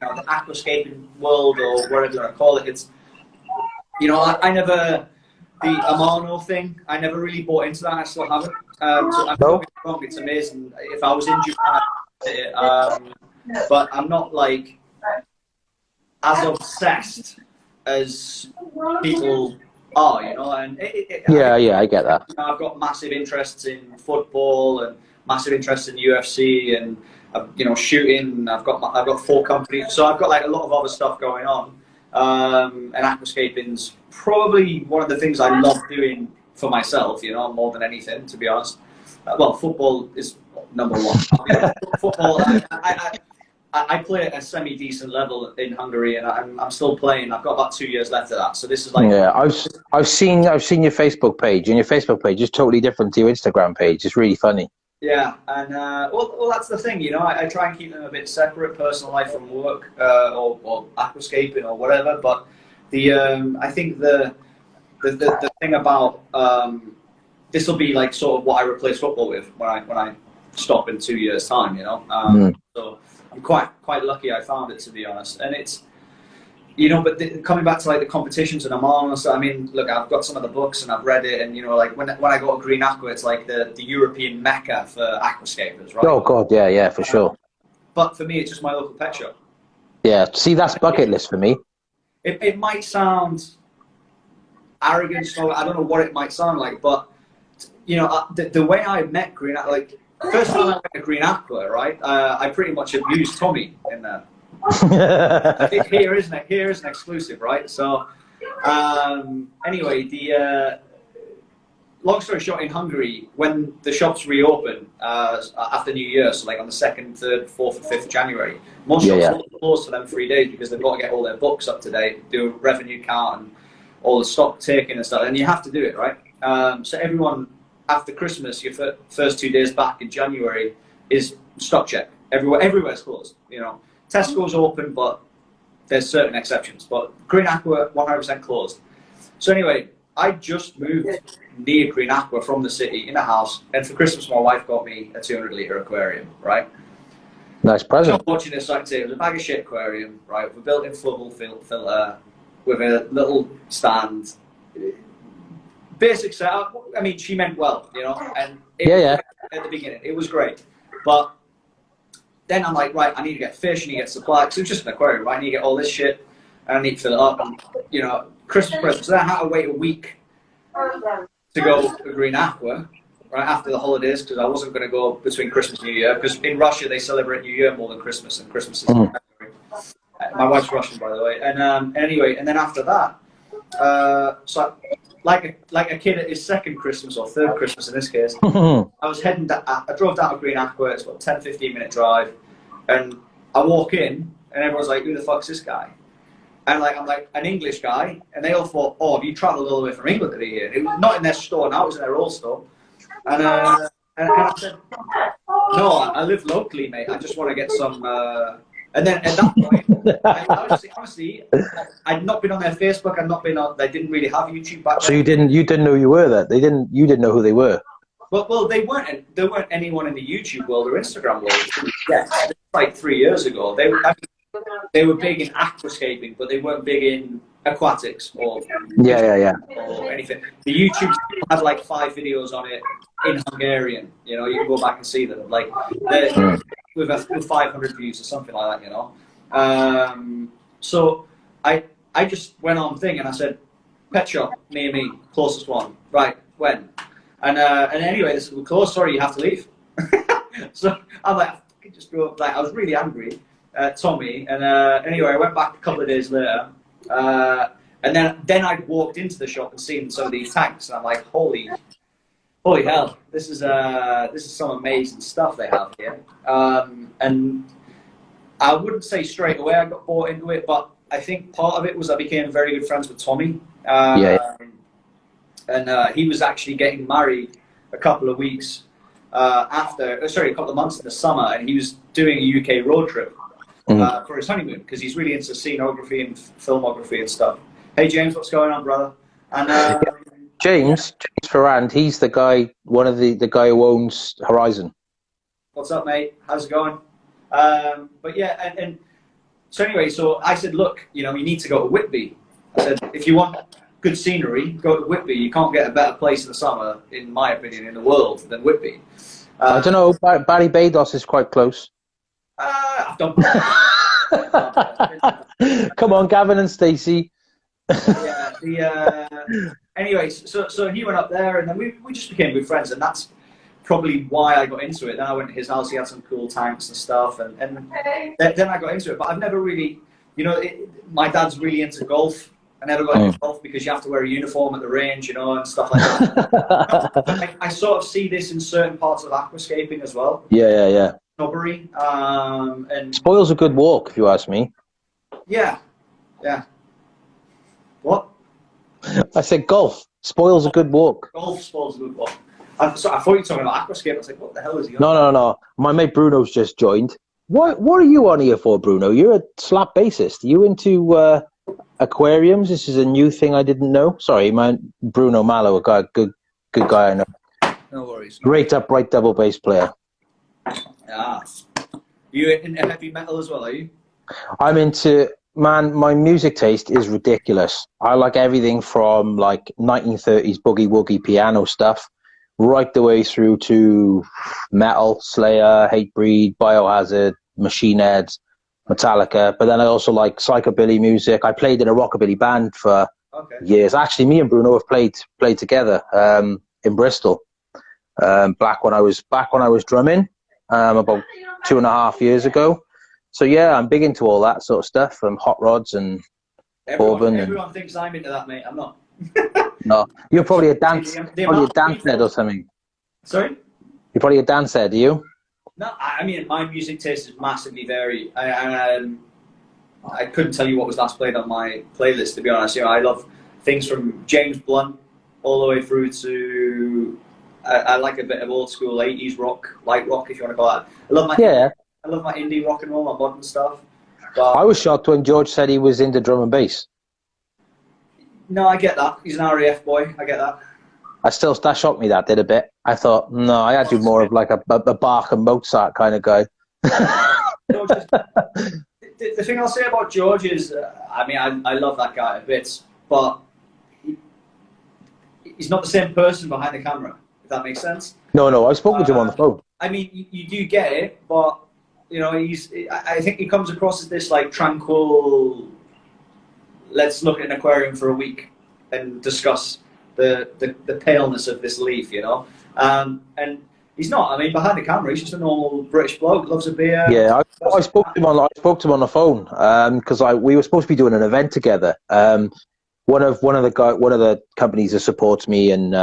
know, the aquascaping world, or whatever you want to call it. It's, you know, I never, the Amano thing, I never really bought into that. I still haven't. So I'm not wrong, it's amazing. If I was in Japan, but I'm not, like, as obsessed as people are, you know. And yeah, I get that. You know, I've got massive interests in football and massive interest in UFC and you know, shooting. I've got 4 companies, so I've got like a lot of other stuff going on. And aquascaping's probably one of the things I love doing for myself, you know, more than anything, to be honest. Well, football is number one. Football, I play at a semi-decent level in Hungary, and I'm still playing. I've got about 2 years left of that, so this is like... Yeah, I've seen your Facebook page, and your Facebook page is totally different to your Instagram page. It's really funny. Yeah, and well, that's the thing, you know. I try and keep them a bit separate, personal life from work, or aquascaping or whatever. But the I think the thing about this will be like sort of what I replace football with when I stop in 2 years' time, you know. So I'm quite lucky I found it, to be honest. And it's, you know, but coming back to like the competitions and Amano, so I mean, look, I've got some of the books and I've read it, and you know, like when I go to Green Aqua, it's like the European mecca for aquascapers, right? Oh God, yeah, for sure. But for me, it's just my local pet shop. Yeah, see, that's bucket list for me. It might sound arrogant, so I don't know what it might sound like, but you know, the way I met Green Aqua, like first time I went to Green Aqua, right? I pretty much abused Tommy in there. Here is an exclusive, right? So anyway, the long story short, in Hungary, when the shops reopen after New Year, so like on the 2nd, 3rd, 4th, and 5th of January, most shops close for them 3 days because they've got to get all their books up to date, do a revenue count and all the stock taking and stuff, and you have to do it, right? So everyone after Christmas, your first 2 days back in January is stock check. Everywhere's closed, you know. Tesco's open, but there's certain exceptions. But Green Aqua, 100% closed. So anyway, I just moved near Green Aqua from the city in a house, and for Christmas my wife got me a 200-litre aquarium, right? Nice present. So I'm watching this activity. It was a bag of shit aquarium, right, with a built-in floodable filter, with a little stand. Basic setup. I mean, she meant well, you know, and at the beginning, it was great. But then I'm like, right, I need to get fish, I need to get supplies. Because it was just an aquarium, right? I need to get all this shit, and I need to fill it up. And, you know, Christmas presents. So then I had to wait a week to go to Green Aqua, right, after the holidays, because I wasn't going to go between Christmas and New Year. Because in Russia, they celebrate New Year more than Christmas, and Christmas is in January. My wife's Russian, by the way. And anyway, and then after that, so like a kid at his second Christmas, or third Christmas in this case, I was heading I drove down to Green Aqua. It's about a 10-15 minute drive, and I walk in and everyone's like, who the fuck's this guy? And like, I'm like, an English guy, and they all thought, oh, have you travelled all the way from England to be here? It was not in their store, now it was in their old store. And I said, no, I live locally, mate, I just want to get some and then at that point, honestly, I'd not been on their Facebook. I'd not been on. They didn't really have YouTube back then. So you didn't know you were there. You didn't know who they were. Well, they weren't. There weren't anyone in the YouTube world or Instagram world. Yeah, like 3 years ago, they were big in aquascaping, but they weren't big in aquatics or or anything. The YouTube had like 5 videos on it in Hungarian. You know, you can go back and see them. Like with 500 views or something like that, you know. So I just went on thing and I said, pet shop near me, closest one. Right, when? And anyway, this is close. Sorry, you have to leave. So I'm like, I just drove. Like, I was really angry at Tommy. And anyway, I went back a couple of days later. And then I walked into the shop and seen some of these tanks, and I'm like, holy hell, this is some amazing stuff they have here. And I wouldn't say straight away I got bought into it, but I think part of it was I became very good friends with Tommy. And he was actually getting married a couple of weeks a couple of months in the summer, and he was doing a UK road trip for his honeymoon, because he's really into scenography and filmography and stuff. Hey James, what's going on, brother? And James Ferrand, he's the guy, one of the guy who owns Horizon. What's up, mate? How's it going? But yeah, and so anyway, so I said, look, you know, you need to go to Whitby. I said, if you want good scenery, go to Whitby. You can't get a better place in the summer, in my opinion, in the world than Whitby. I don't know, Barry Bados is quite close. I've done. Come on, Gavin and Stacey. Yeah, anyways, so he went up there, and then we just became good friends, and that's probably why I got into it. Then I went to his house. He had some cool tanks and stuff, and then I got into it. But I've never really, you know, my dad's really into golf. I never got into golf because you have to wear a uniform at the range, you know, and stuff like that. I sort of see this in certain parts of aquascaping as well. Yeah. Snobbery, and spoils a good walk, if you ask me. Yeah. What? I said golf spoils a good walk. Golf spoils a good walk. I thought you were talking about aquascape. I was like, what the hell is he on? No. My mate Bruno's just joined. What are you on here for, Bruno? You're a slap bassist. Are you into aquariums? This is a new thing I didn't know. Sorry, Bruno Mallow, a guy, good guy I know. No worries. Great upright double bass player. Ah. You into heavy metal as well, are you? I'm into, man, my music taste is ridiculous. I like everything from like 1930s boogie woogie piano stuff right the way through to metal, Slayer, Hatebreed, Biohazard, Machine Heads, Metallica. But then I also like psychobilly music. I played in a rockabilly band for years. Actually, me and Bruno have played together in Bristol. Back when I was drumming about 2.5 years ago. So yeah, I'm big into all that sort of stuff, from hot rods and bourbon. Everyone thinks I'm into that, mate. I'm not. No, you're probably a dance head or something. Sorry? You're probably a dance head, are you? No, I mean, my music taste is massively varied. I couldn't tell you what was last played on my playlist, to be honest. You know, I love things from James Blunt all the way through to I like a bit of old school 80s rock, light rock, if you want to call it. I love my indie rock and roll, my modern stuff. But I was shocked when George said he was into drum and bass. No, I get that. He's an RAF boy. I get that. That shocked me, that did a bit. I thought, no, I had to be more of like a Bach and Mozart kind of guy. The thing I'll say about George is, I mean, I love that guy a bit, but he's not the same person behind the camera, if that makes sense. No, I've spoken to him on the phone. I mean, you do get it, but, you know, I think he comes across as this, like, tranquil, let's look at an aquarium for a week and discuss the paleness of this leaf, you know. And he's not. I mean, behind the camera, he's just a normal British bloke, loves a beer. Yeah, I spoke to him on the phone because we were supposed to be doing an event together. One of the companies that supports me, and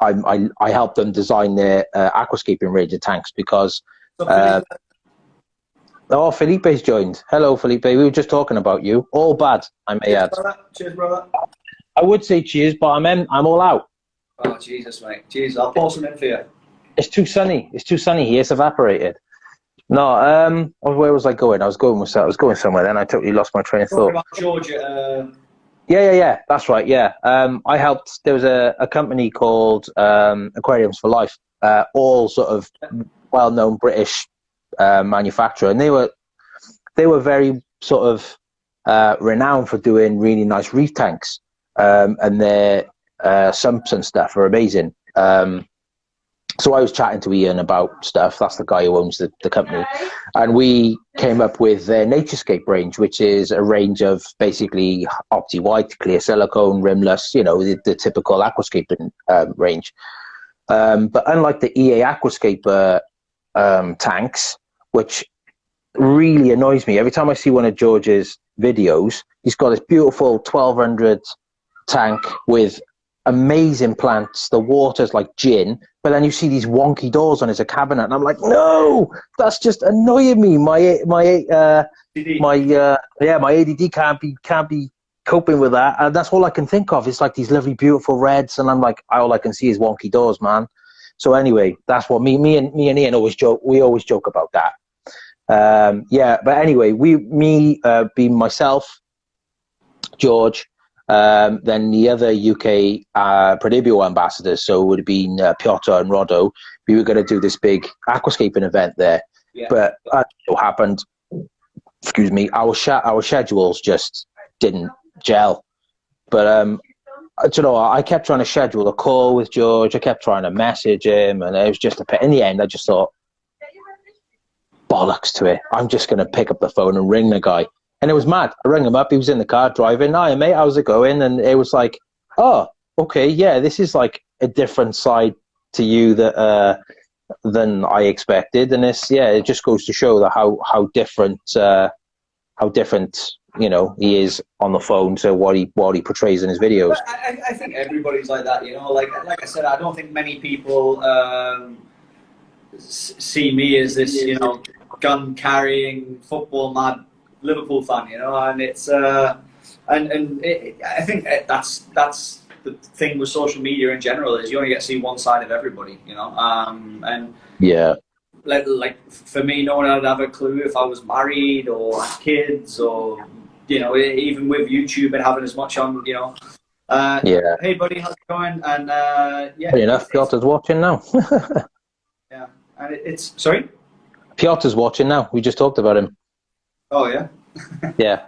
I helped them design their aquascaping range of tanks because. Oh, Felipe's joined. Hello, Felipe. We were just talking about you. All bad, I may add. Cheers, brother. I would say cheers, but I'm all out. Oh, Jesus, mate. Cheers. I'll pour some in for you. It's too sunny. It's too sunny here. It's evaporated. No, where was I going? I was going somewhere. Then I totally lost my train of thought. About Georgia. Yeah. That's right. Yeah. I helped. There was a company called Aquariums for Life. All sort of well-known British manufacturer, and they were very sort of renowned for doing really nice reef tanks, and their sumps and stuff are amazing. So I was chatting to Ian about stuff. That's the guy who owns the company, and we came up with their Naturescape range, which is a range of basically opti-white, clear silicone, rimless, you know, the typical aquascaping range. But unlike the EA Aquascaper tanks, which really annoys me. Every time I see one of George's videos, he's got this beautiful 1200 tank with amazing plants. The water's like gin, but then you see these wonky doors on his cabinet, and I'm like, no, that's just annoying me. My ADD can't be coping with that, and that's all I can think of. It's like these lovely, beautiful reds, and I'm like, all I can see is wonky doors, man. So anyway, that's what me and Ian always joke. We always joke about that. Yeah, but anyway, being myself, George, Then the other UK Prodibio ambassadors, so it would have been Piotr and Rodo, we were going to do this big aquascaping event there. Yeah. But as it happened, excuse me, our schedules just didn't gel. But you know, I kept trying to schedule a call with George. I kept trying to message him, and it was just in the end, I just thought, bollocks to it. I'm just going to pick up the phone and ring the guy. And it was mad. I rang him up. He was in the car driving. Hi, mate, how's it going? And it was like, oh, okay, yeah, this is like a different side to you that than I expected. And it's, yeah, it just goes to show that how different you know he is on the phone to what he portrays in his videos. I think everybody's like that, you know. Like I said, I don't think many people see me as this, you know, gun carrying, football mad Liverpool fan, you know. And it's I think that's the thing with social media in general, is you only get to see one side of everybody, you know. And yeah, like for me, no one would have a clue if I was married or had kids, or, you know, even with YouTube and having as much on, you know. Yeah. Hey buddy, how's it going? And yeah. Funny enough, Piotr's watching now. Yeah, and it's sorry. Piotr's watching now. We just talked about him. Oh yeah. Yeah.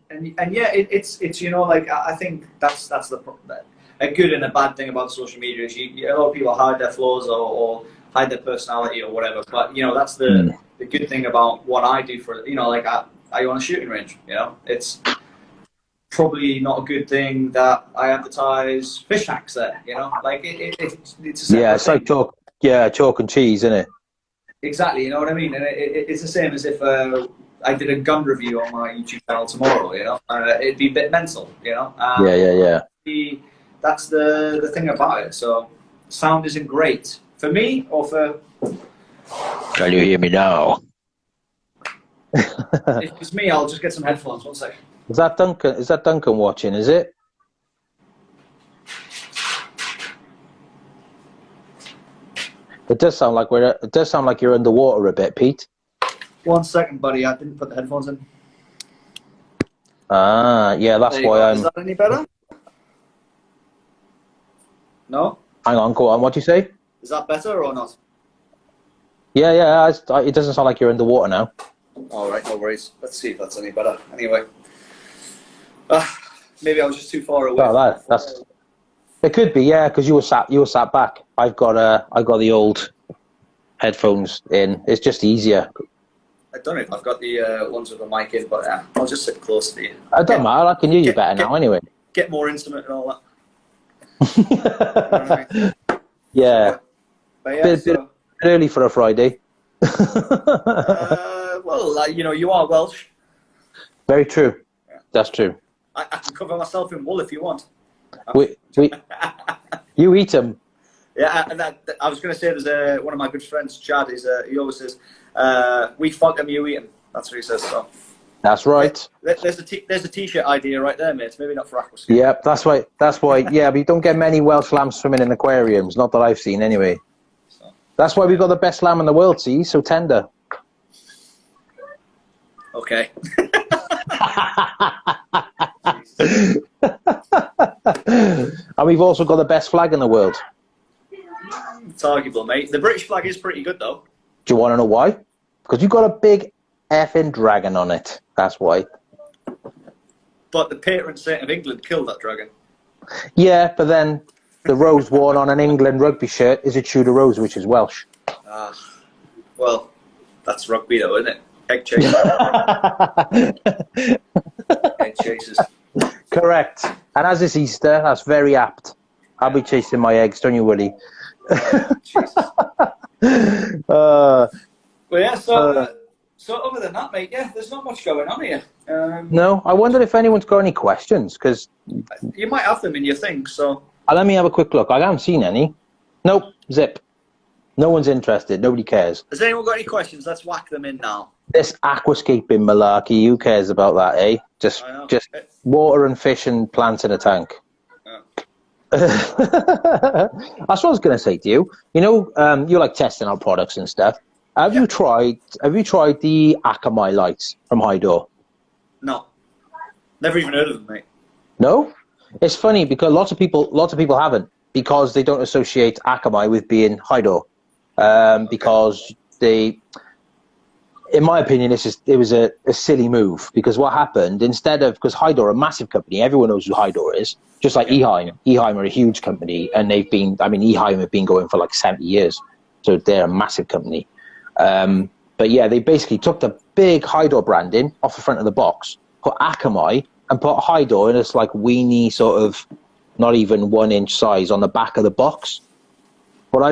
And yeah, it's you know, like I think that's a good and a bad thing about social media is a lot of people hide their flaws or hide their personality or whatever. But you know, that's the good thing about what I do for, you know, like I own a shooting range. You know, it's probably not a good thing that I advertise fish hacks there. You know, like it's a yeah, it's like chalk and cheese, isn't it? Exactly, you know what I mean. And it's the same as if I did a gun review on my YouTube channel tomorrow, you know. It'd be a bit mental, you know. Yeah. That's the thing about it. So sound isn't great for me or for. Can you hear me now? If it's me, I'll just get some headphones. 1 second. Is that Duncan? Is that Duncan watching? Is it? It does sound like you're underwater a bit, Pete. 1 second, buddy. I didn't put the headphones in. Ah, yeah, that's why I'm. Is that any better? No. Hang on, go on. What do you say? Is that better or not? Yeah. It doesn't sound like you're underwater now. All right, no worries. Let's see if that's any better. Anyway, maybe I was just too far away. Well, that's. It could be, yeah, because you were sat back. I got the old headphones in. It's just easier. I don't know if I've got the ones with the mic in, but I'll just sit close to you. It doesn't matter. I can hear you better now, anyway. Get more intimate and all that. You know what I mean? Yeah. But yeah, bit early for a Friday. Well, you know, you are Welsh. Very true. Yeah. That's true. I can cover myself in wool if you want. You eat them. Yeah, and I was going to say, there's one of my good friends, Chad. He always says, "We fuck them, you eat them." That's what he says. So. That's right. There's a t-shirt idea right there, mate. Maybe not for aquascaping. Yeah, that's why. Yeah, but you don't get many Welsh lambs swimming in aquariums. Not that I've seen, anyway. So. That's why we've got the best lamb in the world. See, so tender. Okay. And we've also got the best flag in the world. It's arguable, mate. The British flag is pretty good, though. Do you want to know why? Because you've got a big effing dragon on it. That's why. But the patron saint of England killed that dragon. Yeah, but then the rose worn on an England rugby shirt is a Tudor rose, which is Welsh. Well, that's rugby, though, isn't it? Egg chasers. Egg chasers. Correct. And as it's Easter, that's very apt. I'll be chasing my eggs, don't you worry. Well, yeah, so other than that, mate, yeah, there's not much going on here. No, I wonder if anyone's got any questions, because... You might have them in your thing, so... Let me have a quick look. I haven't seen any. Nope, zip. No one's interested. Nobody cares. Has anyone got any questions? Let's whack them in now. This aquascaping malarkey, who cares about that, eh? Just water and fish and plants in a tank. Yeah. That's what I was going to say to you. You know, you like testing out products and stuff. Have you tried the Akamai lights from Hydor? No. Never even heard of them, mate. No, it's funny because lots of people haven't, because they don't associate Akamai with being Hydor, because they, in my opinion, it was a silly move, because what happened, instead of, because Hydor are a massive company, everyone knows who Hydor is, just like Eheim. Eheim are a huge company, and they've been, I mean, Eheim have been going for like 70 years, so they're a massive company. But yeah, they basically took the big Hydor branding off the front of the box, put Akamai, and put Hydor in this like weenie sort of, not even 1 inch size on the back of the box. But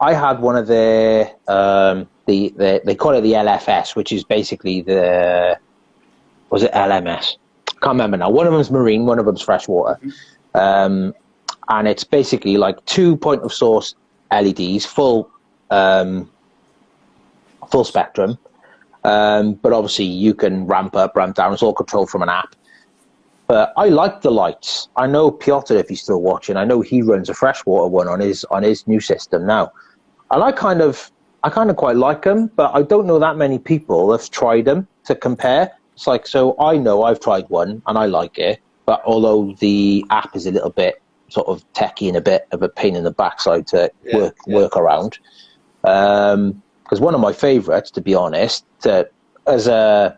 I had one of their, they call it the LFS, which is basically was it LMS? Can't remember now. One of them's marine, one of them's freshwater. And it's basically like 2 point of source LEDs, full spectrum. But obviously you can ramp up, ramp down. It's all controlled from an app. But I like the lights. I know Piotr, if he's still watching, I know he runs a freshwater one on his new system now. And I kind of quite like them, but I don't know that many people have tried them to compare. It's like, so I know I've tried one and I like it, but although the app is a little bit sort of techie and a bit of a pain in the backside to work around. Because one of my favorites, to be honest, as an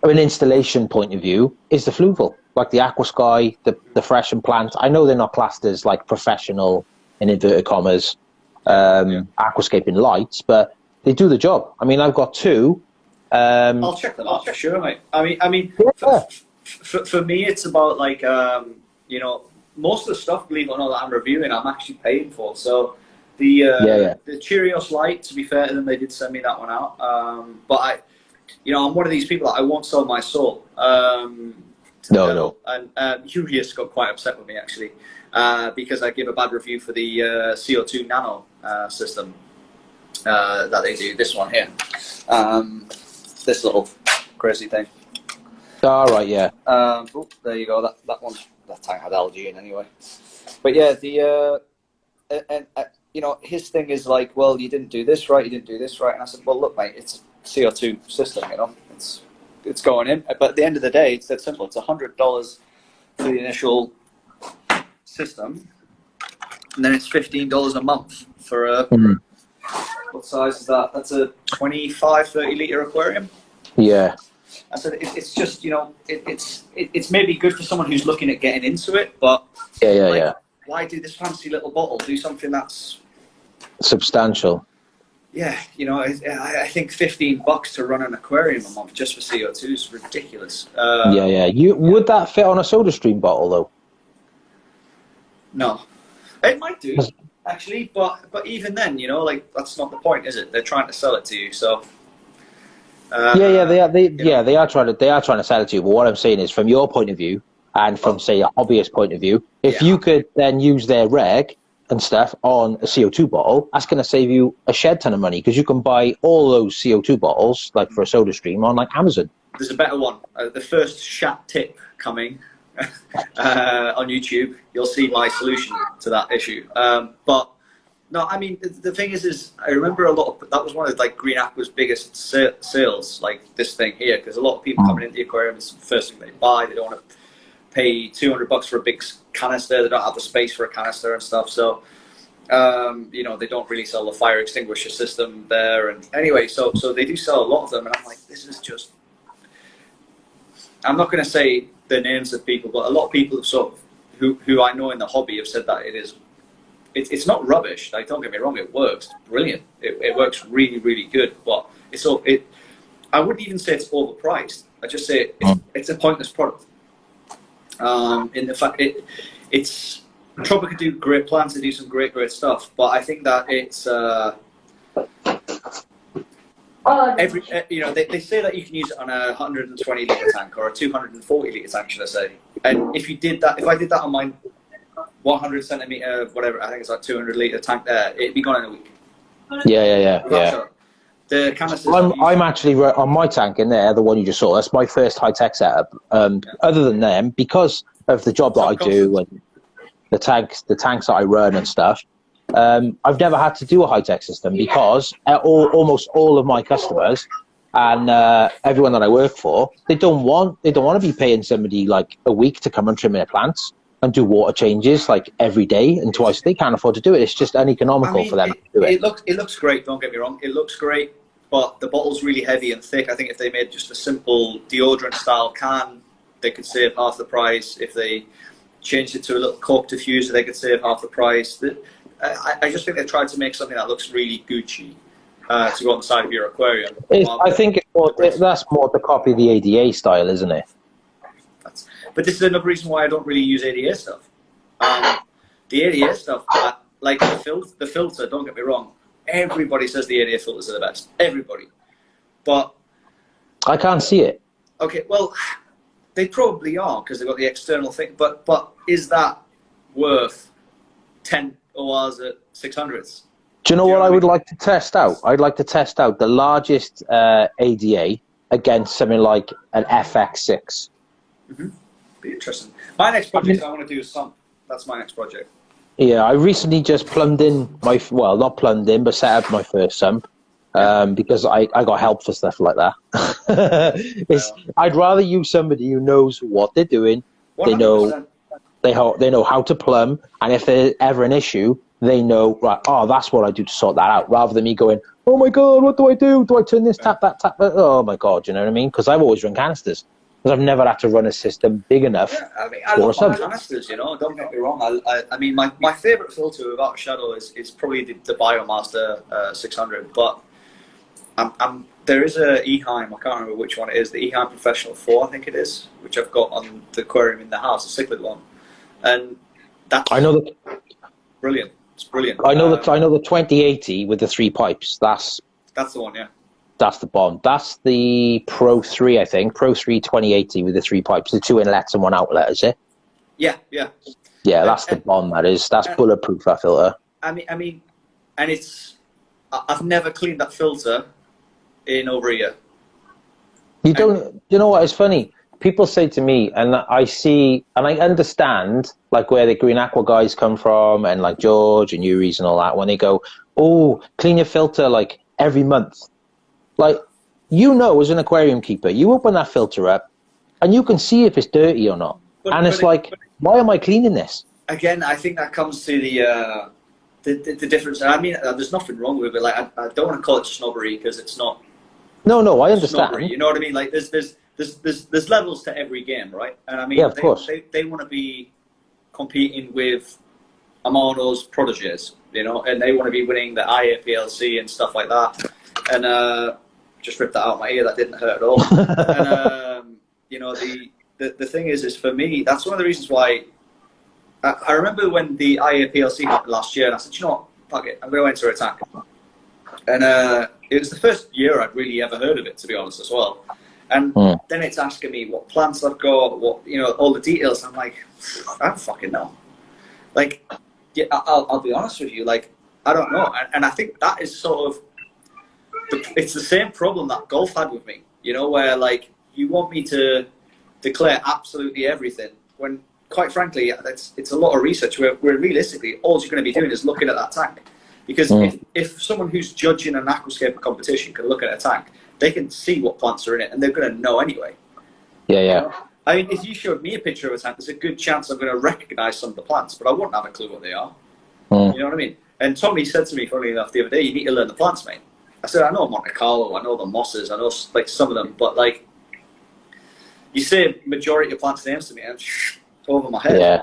installation point of view, is the Fluval, like the AquaSky, the Fresh and Plant. I know they're not classed as like professional, in inverted commas, aquascaping lights, but they do the job. I mean, I've got 2. I'll check them out for sure, mate. I mean, for me, it's about like you know, most of the stuff, believe it or not, that I'm reviewing, I'm actually paying for. So the Cheerios light, to be fair to them, they did send me that one out. But I'm one of these people that I won't sell my soul. No. And Urias got quite upset with me actually, because I give a bad review for the CO2 nano system that they do. This one here, this little crazy thing. All right, yeah. Oh, there you go. That tank had algae in anyway. But yeah, you know, his thing is like, well, you didn't do this right, you didn't do this right, and I said, well, look, mate, it's a CO2 system, you know, it's going in. But at the end of the day, it's that simple. It's $100 for the initial system, and then it's $15 a month for a what size is that? That's a 25-30 liter aquarium. Yeah. I said it's just, you know, it's maybe good for someone who's looking at getting into it, but why do this fancy little bottle? Do something that's substantial. Yeah, you know, I think $15 to run an aquarium a month just for CO2 is ridiculous. Would that fit on a SodaStream bottle though? No, it might do actually, but even then, you know, like that's not the point, is it? They're trying to sell it to you, so. They are trying to sell it to you. But what I'm saying is, from your point of view, and from say a hobbyist point of view, if you could then use their reg and stuff on a CO2 bottle, that's going to save you a shed ton of money, because you can buy all those CO2 bottles, like for a SodaStream, on like Amazon. There's a better one. The first chat tip coming on YouTube. You'll see my solution to that issue. But no, I mean, the thing is I remember that was one of like Green Aqua's biggest sales, like this thing here, because a lot of people coming into the aquarium, it's the first thing they buy. They don't want to pay $200 for a big canister. They don't have the space for a canister and stuff. So, you know, they don't really sell the fire extinguisher system there. And anyway, so they do sell a lot of them. And I'm like, this is just, I'm not going to say the names of people, but a lot of people have sort of, who I know in the hobby have said that it's not rubbish. Like, don't get me wrong, it works. It's brilliant. It works really, really good. But I wouldn't even say it's overpriced. I just say it's a pointless product. In the fact it's Tropic could do great plans to do some great stuff, but I think that it's you know, they say that you can use it on a 120 litre tank or a 240 litre tank, should I say? And if I did that on my 100 centimetre, whatever, I think it's like 200 litre tank there, it'd be gone in a week. Yeah. The canisters I'm actually on my tank in there, the one you just saw. That's my first high-tech setup. Other than them, because of the job that I do and the tanks that I run and stuff, I've never had to do a high-tech system, because almost all of my customers And everyone that I work for, they don't want to be paying somebody like a week to come and trim their plants and do water changes like every day and twice. They can't afford to do it. It's just uneconomical for them to do it. It looks great. Don't get me wrong. It looks great, but the bottle's really heavy and thick. I think if they made just a simple deodorant style can, they could save half the price. If they changed it to a little cork diffuser, they could save half the price. I just think they tried to make something that looks really Gucci. To go on the side of your aquarium. I think that's more to copy the ADA style, isn't it? But this is another reason why I don't really use ADA stuff. The ADA stuff, like the filter, don't get me wrong, everybody says the ADA filters are the best. Everybody. But I can't see it. Okay, well, they probably are because they've got the external thing. But is that worth 10 ORs at 600s? Do you know what I would like to test out? I'd like to test out the largest ADA against something like an FX6. Mm-hmm. Be interesting. My next project I want to do is sump. That's my next project. Yeah, I recently just plumbed in my, well, not plumbed in, but set up my first sump because I got help for stuff like that. I'd rather use somebody who knows what they're doing. 100%. They know how to plumb, and if there's ever an issue, they know, right, oh, that's what I do to sort that out, rather than me going, oh my God, what do I do? Do I turn this, tap that, tap that? Oh my God, you know what I mean? Because I've always run canisters. Because I've never had to run a system big enough. Yeah, I mean, I love my canisters, you know, don't get me wrong. I mean, my favourite filter, without a shadow, is probably the Biomaster 600. But there is a Eheim, I can't remember which one it is, the Eheim Professional 4, I think it is, which I've got on the aquarium in the house, a cichlid one. And that's brilliant. It's brilliant. I know the 2080 with the 3 pipes. That's the one, yeah. That's the bomb. That's the Pro 3, I think. Pro 3 2080 with the 3 pipes, the 2 inlets and 1 outlet, is it? Yeah, yeah. Yeah, that's the bomb. That is. That's bulletproof. That filter. I mean, and I've never cleaned that filter in over a year. You don't. You know what? It's funny. People say to me, and I see, and I understand, like where the Green Aqua guys come from, and like George and Yuri's and all that. When they go, oh, clean your filter like every month. Like, you know, as an aquarium keeper, you open that filter up, and you can see if it's dirty or not. Why am I cleaning this? Again, I think that comes to the difference. I mean, there's nothing wrong with it. Like, I don't want to call it snobbery because it's not. No, I understand. Snobbery, you know what I mean? Like, there's levels to every game, right? And I mean, yeah, of course. They want to be competing with Amano's proteges, you know, and they want to be winning the IAPLC and stuff like that. And just ripped that out of my ear. That didn't hurt at all. And you know, the thing is for me, that's one of the reasons why. I remember when the IAPLC happened last year, and I said, you know what, fuck it, I'm going to enter a tank. And it was the first year I'd really ever heard of it, to be honest, as well. And then it's asking me what plants I've got, what, you know, all the details. I'm like, I don't fucking know. Like, yeah, I'll be honest with you, like, I don't know. And I think that is sort of, it's the same problem that golf had with me, you know, where like you want me to declare absolutely everything when, quite frankly, it's a lot of research where realistically all you're going to be doing is looking at that tank. Because if someone who's judging an aquascape competition can look at a tank, they can see what plants are in it and they're going to know anyway. Yeah, yeah. You know? I mean, if you showed me a picture of a tank, there's a good chance I'm going to recognize some of the plants, but I wouldn't have a clue what they are. You know what I mean? And Tommy said to me, funnily enough, the other day, you need to learn the plants, mate. I said, I know Monte Carlo, I know the mosses, I know like some of them, but like, you say majority of plants names to me, and over my head. Yeah,